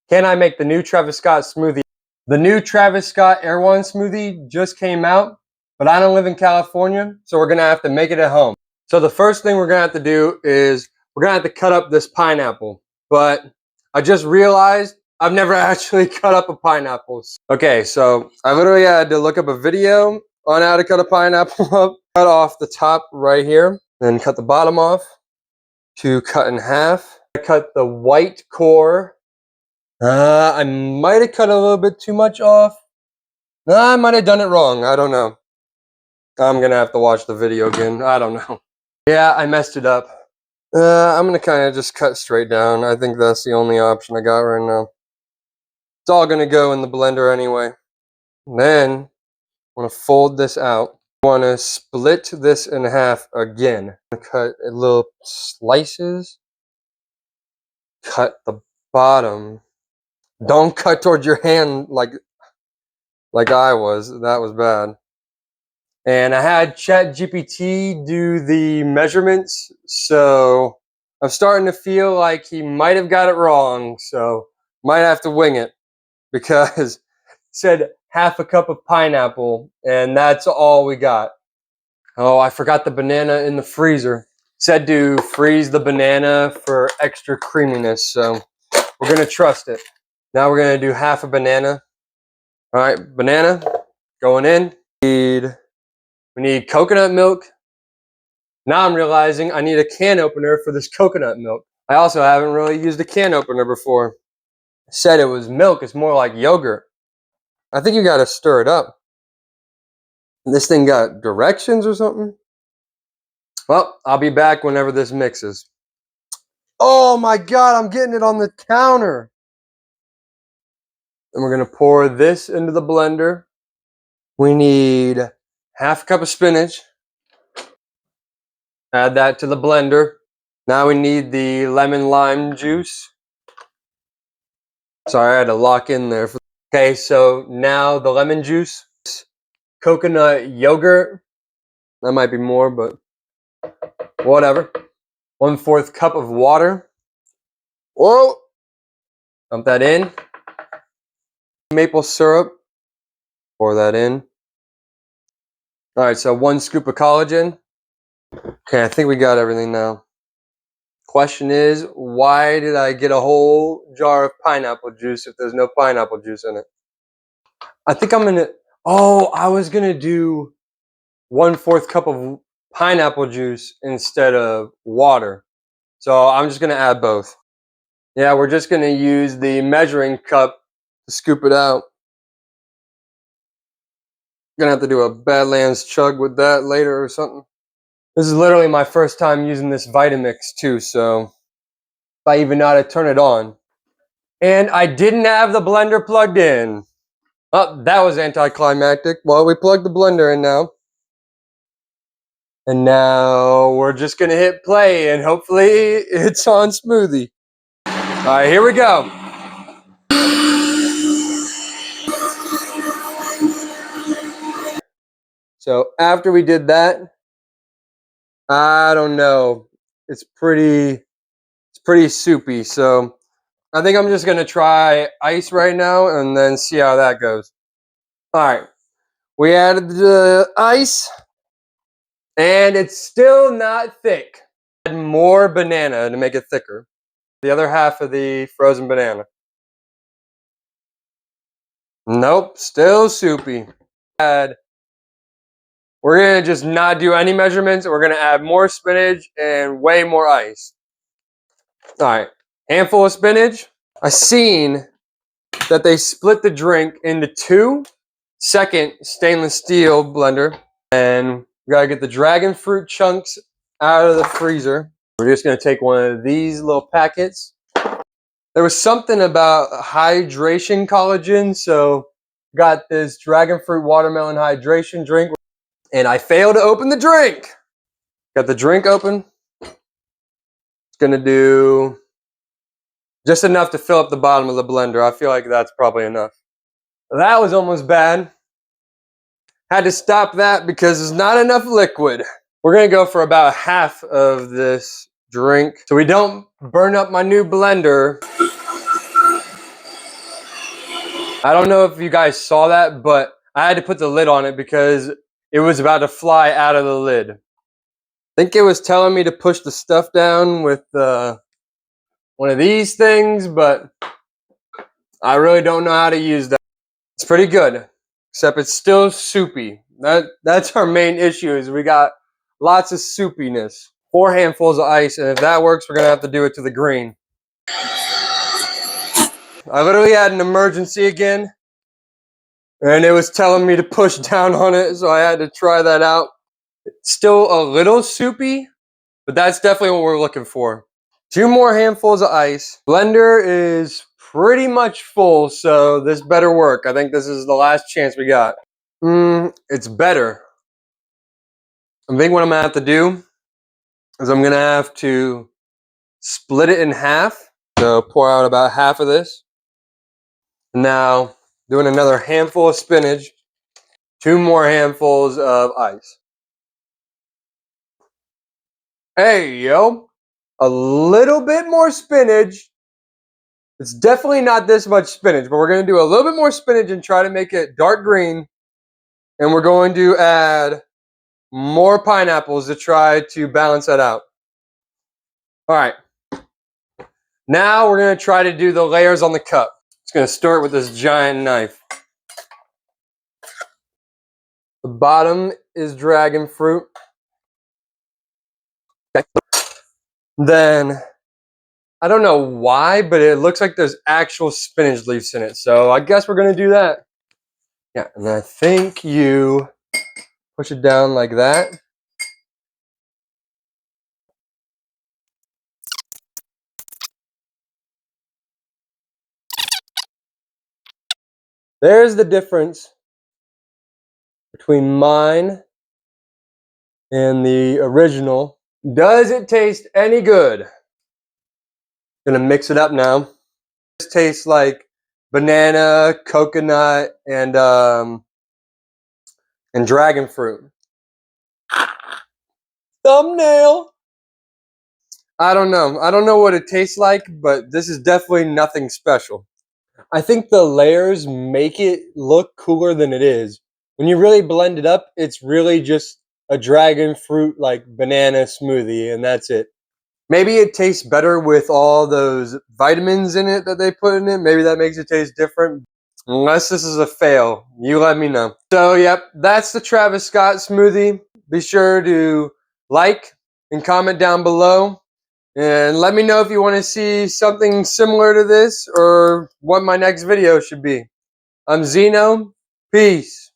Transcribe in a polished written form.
Can I make the new Travis Scott smoothie? The new Travis Scott Erewhon Smoothie just came out, but I don't live in California, so we're gonna have to make it at home. So the first thing we're gonna have to do is we're gonna have to cut up this pineapple. But I just realized I've never actually cut up a pineapple. Okay, so I literally had to look up a video on how to cut a pineapple up. Cut off the top right here, then cut the bottom off to cut in half. I cut the white core. I might have cut a little bit too much off. No, I might have done it wrong. I don't know. I'm gonna have to watch the video again. I don't know. Yeah, I messed it up. I'm gonna kind of just cut straight down. I think that's the only option I got right now. It's all gonna go in the blender anyway. Then I'm gonna fold this out. I want to split this in half again. Cut little slices. Cut the bottom. Don't cut towards your hand like I was. That was bad. And I had ChatGPT do the measurements, so I'm starting to feel like he might have got it wrong, so might have to wing it, because it said half a cup of pineapple, and that's all we got. Oh, I forgot the banana in the freezer. It said to freeze the banana for extra creaminess, so we're gonna trust it. Now we're gonna do half a banana. All right, banana going in. We need coconut milk. Now I'm realizing I need a can opener for this coconut milk. I also haven't really used a can opener before. It said it was milk. It's more like yogurt. I think you got to stir it up. This thing got directions or something? Well, I'll be back whenever this mixes. Oh my God, I'm getting it on the counter. And we're going to pour this into the blender. We need half a cup of spinach. Add that to the blender. Now we need the lemon lime juice. Sorry, I had to lock in there. Okay, so now the lemon juice, coconut yogurt. That might be more, but whatever. 1/4 cup of water. Whoa! Dump that in. Maple syrup. Pour that in. All right, so 1 scoop of collagen. Okay, I think we got everything now. Question is, why did I get a whole jar of pineapple juice if there's no pineapple juice in it? I think I'm gonna, I was gonna do 1/4 cup of pineapple juice instead of water. So I'm just gonna add both. Yeah, we're just gonna use the measuring cup to scoop it out. Gonna have to do a Badlands chug with that later or something. This is literally my first time using this Vitamix too, so if I even know how to turn it on. And I didn't have the blender plugged in. Oh, that was anticlimactic. Well, we plugged the blender in now. And now we're just gonna hit play and hopefully it's on smoothie. All right, here we go. So after we did that, I don't know. It's pretty soupy. So I think I'm just gonna try ice right now and then see how that goes. All right, we added the ice and it's still not thick. Add more banana to make it thicker. The other half of the frozen banana. Nope, still soupy. We're gonna just not do any measurements. We're gonna add more spinach and way more ice. All right, handful of spinach. I seen that they split the drink into 2 second stainless steel blender, and we gotta get the dragon fruit chunks out of the freezer. We're just gonna take one of these little packets. There was something about hydration collagen, so got this dragon fruit watermelon hydration drink. And I failed to open the drink. Got the drink open. It's gonna do just enough to fill up the bottom of the blender. I feel like that's probably enough. That was almost bad. Had to stop that because there's not enough liquid. We're gonna go for about half of this drink so we don't burn up my new blender. I don't know if you guys saw that, but I had to put the lid on it because it was about to fly out of the lid. I think it was telling me to push the stuff down with one of these things, but I really don't know how to use that. It's pretty good, except it's still soupy. That's our main issue, is we got lots of soupiness. 4 handfuls of ice, and if that works, we're gonna have to do it to the green. I literally had an emergency again, and it was telling me to push down on it, so I had to try that out. It's still a little soupy, but that's definitely what we're looking for. 2 more handfuls of ice. Blender is pretty much full, so this better work. I think this is the last chance we got. It's better. I think what I'm gonna have to do is I'm gonna have to split it in half. So pour out about half of this. Now, doing another handful of spinach, 2 more handfuls of ice. Hey, yo, a little bit more spinach. It's definitely not this much spinach, but we're going to do a little bit more spinach and try to make it dark green. And we're going to add more pineapples to try to balance that out. All right. Now we're going to try to do the layers on the cup. It's going to start with this giant knife. The bottom is dragon fruit. Okay. Then, I don't know why, but it looks like there's actual spinach leaves in it. So I guess we're going to do that. Yeah, and I think you push it down like that. There's the difference between mine and the original. Does it taste any good? Gonna mix it up now. This tastes like banana, coconut, and dragon fruit. Thumbnail. I don't know. I don't know what it tastes like, but this is definitely nothing special. I think the layers make it look cooler than it is. When you really blend it up, it's really just a dragon fruit like banana smoothie, and that's it. Maybe it tastes better with all those vitamins in it that they put in it. Maybe that makes it taste different. Unless this is a fail, you let me know. So, yep, that's the Travis Scott smoothie. Be sure to like and comment down below. And let me know if you want to see something similar to this or what my next video should be. I'm Zeno. Peace.